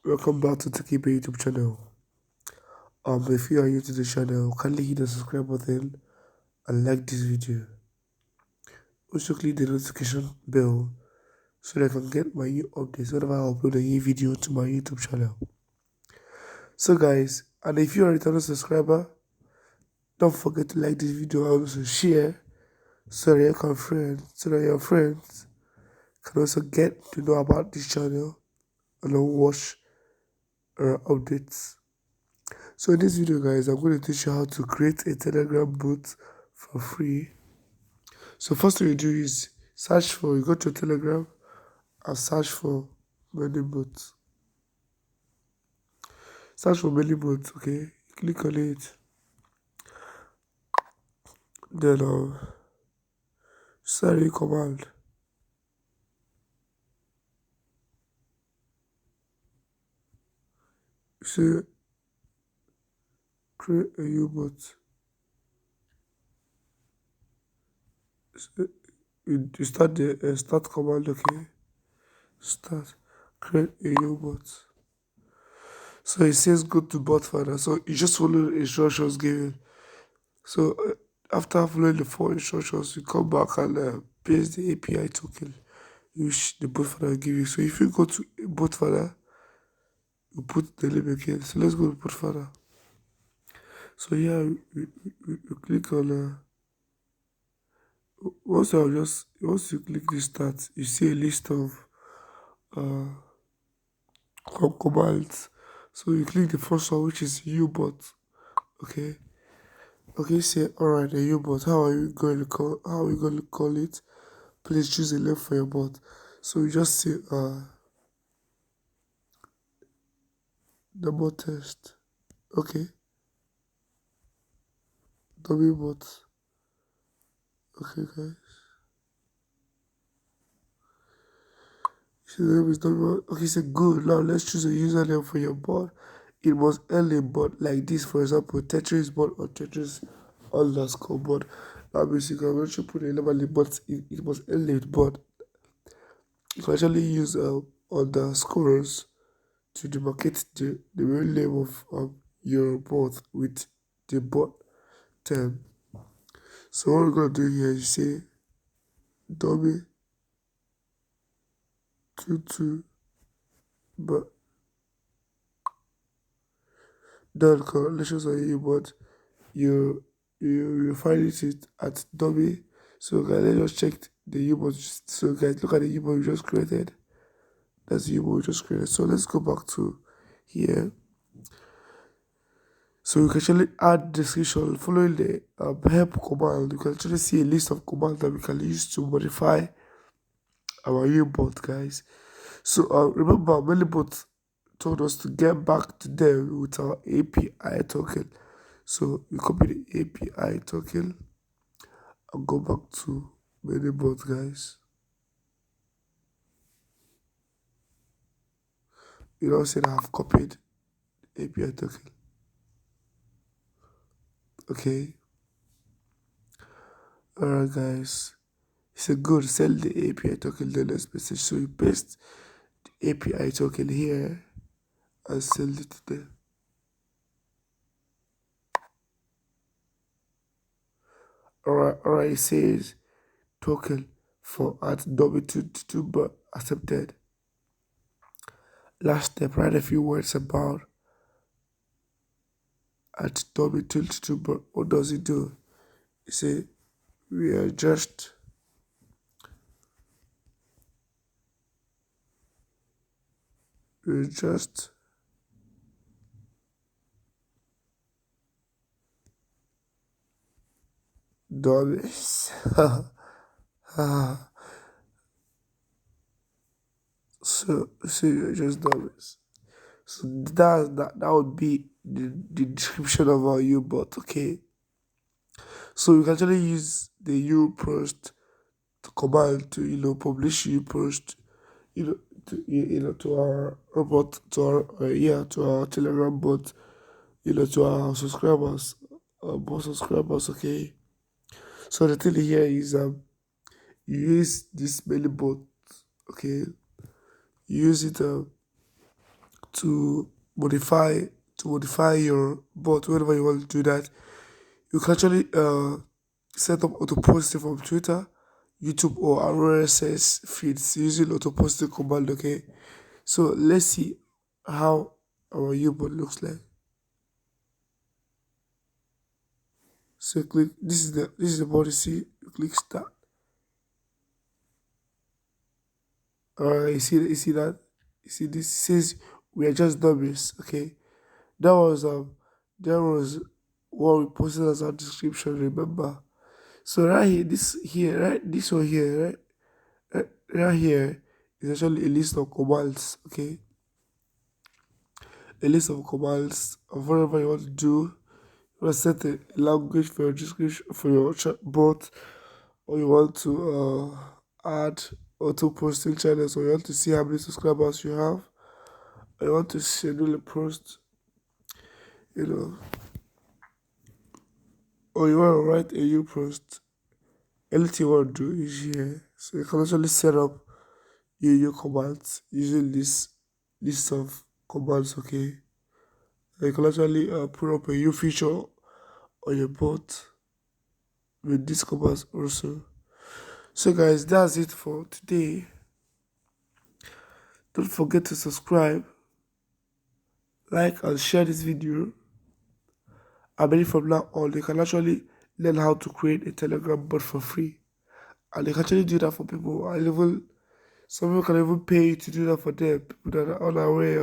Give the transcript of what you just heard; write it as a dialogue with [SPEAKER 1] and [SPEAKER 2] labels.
[SPEAKER 1] Welcome back to Techkibay YouTube channel. If you are new to the channel, kindly hit the subscribe button and like this video. Also click the notification bell so that I can get my new updates whenever I upload a new video to my YouTube channel. So guys, and if you are a returning subscriber, don't forget to like this video and also share so that your friends can also get to know about this channel and watch updates. So in this video guys, I'm going to teach you how to create a Telegram bot for free. So first thing you do is you go to Telegram and search for many bots. Search for many bots, okay? Click on it. Then start a command. You say create a new bot. So, you start the start command, okay? Start create a new bot. So it says go to bot finder. So you just follow the instructions given. So after following the four instructions, you come back and paste the API token which the bot finder give you. So if you go to bot finder, you put the name again. So let's go to bot finder. So yeah, you click on once you click this start, you see a list of uh commands. So you click the first one, which is ubot. Okay. Okay, say alright, a ubot. How are you going to call it? Please choose a name for your bot. So you just say the bot test. Okay, dummy bot. Okay, guys. So the name is dummy bot. Okay, so good. Now let's choose a username for your bot. It must end a bot like this. For example, Tetris bot or Tetris underscore bot. That means you can actually put a normally bot. It must end a bot. You can actually use underscores to demarcate the real name of your bot with the bot term. So what we're gonna do here is say dummy 22 but done correlations on you, but you find it at dummy. So guys, let's just check the U-bot. So guys, look at the U-bot we just created. That's the U-bot we just created. So let's go back to here. So you can actually add description following the help command. You can actually see a list of commands that we can use to modify our U-bot, guys. So remember, Melibot told us to get back to them with our API token. So you copy the API token and go back to Melibot, guys. You know, say I have copied the API token. Okay. Alright, guys. It's a good send the API token the next message. So you paste the API token here and send it to them. Alright, it says token for at W22 but accepted. Last step, write a few words about at W22 but what does it do? You say we are just dummies. So you're just dummies. So that would be the description of our U-bot, okay? So you can actually use the U-post command to publish U-post to our robot to our to our Telegram bot, to our subscribers, more subscribers, okay? So the thing here is you use this many bot, okay? You use it to modify your bot whenever you want to do that. You can actually set up auto posting from Twitter, YouTube, or RSS feeds using auto posting command. Okay, so let's see how our U-bot looks like. So click, this is the body. See, you click start. You see that, you see this says we are just dummies. Okay, that was that was what we posted as our description. Remember, so right here, this one here, right here is actually a list of commands. Okay, a list of commands of whatever you want to do. You want to set a language for your description for your bot, or you want to add auto posting channels, or you want to see how many subscribers you have, or you want to schedule a post, you know, or you want to write a new post. Anything you want to do is here. So you can actually set up your commands using this list of commands. Okay, and you can actually put up a new feature on your bot with these commands also. So guys, that's it for today. Don't forget to subscribe, like, and share this video. I believe from now on you can actually learn how to create a Telegram bot for free, and you can actually do that for people. And even some people can even pay you to do that for them, people that are unaware